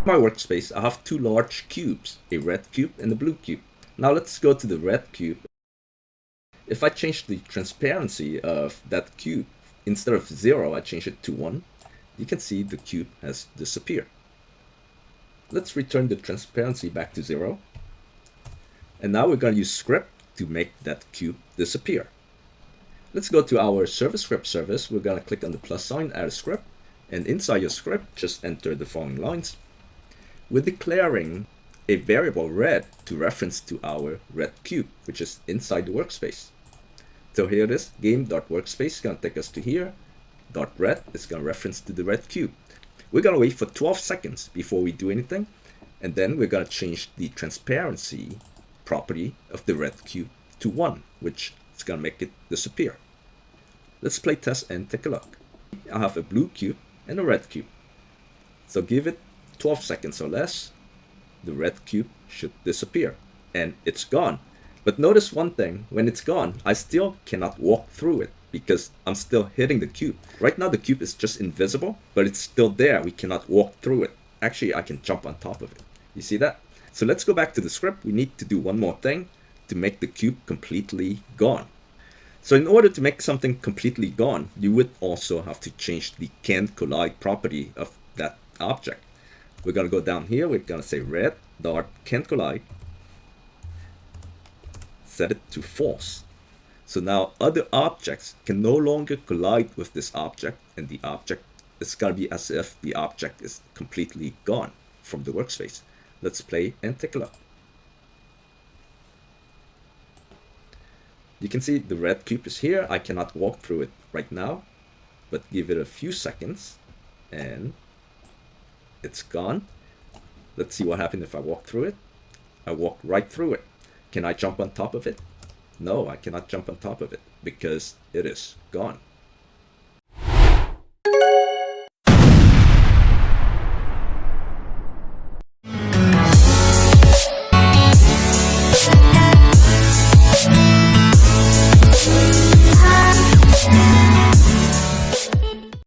my workspace, I have two large cubes, a red cube and a blue cube. Now let's go to the red cube. If I change the transparency of that cube, instead of 0, I change it to 1, you can see the cube has disappeared. Let's return the transparency back to 0. And now we're going to use script to make that cube disappear. Let's go to our service script service. We're going to click on the plus sign, add a script. And inside your script, just enter the following lines. We're declaring a variable red to reference to our red cube, which is inside the workspace. So here it is, game.workspace is going to take us to here. .red is going to reference to the red cube. We're going to wait for 12 seconds before we do anything. And then we're going to change the transparency property of the red cube to 1, which is going to make it disappear. Let's play test and take a look. I have a blue cube and a red cube. So give it 12 seconds or less, the red cube should disappear, and it's gone. But notice one thing, when it's gone, I still cannot walk through it because I'm still hitting the cube. Right now the cube is just invisible, but it's still there. We cannot walk through it. Actually, I can jump on top of it. You see that? So let's go back to the script. We need to do one more thing to make the cube completely gone. So in order to make something completely gone, you would also have to change the can't collide property of that object. We're going to go down here. We're going to say red dot can't collide. Set it to false. So now other objects can no longer collide with this object, and the object is going to be as if the object is completely gone from the workspace. Let's play and take a look. You can see the red cube is here. I cannot walk through it right now, but give it a few seconds and it's gone. Let's see what happens if I walk through it. I walk right through it. Can I jump on top of it? No, I cannot jump on top of it because it is gone.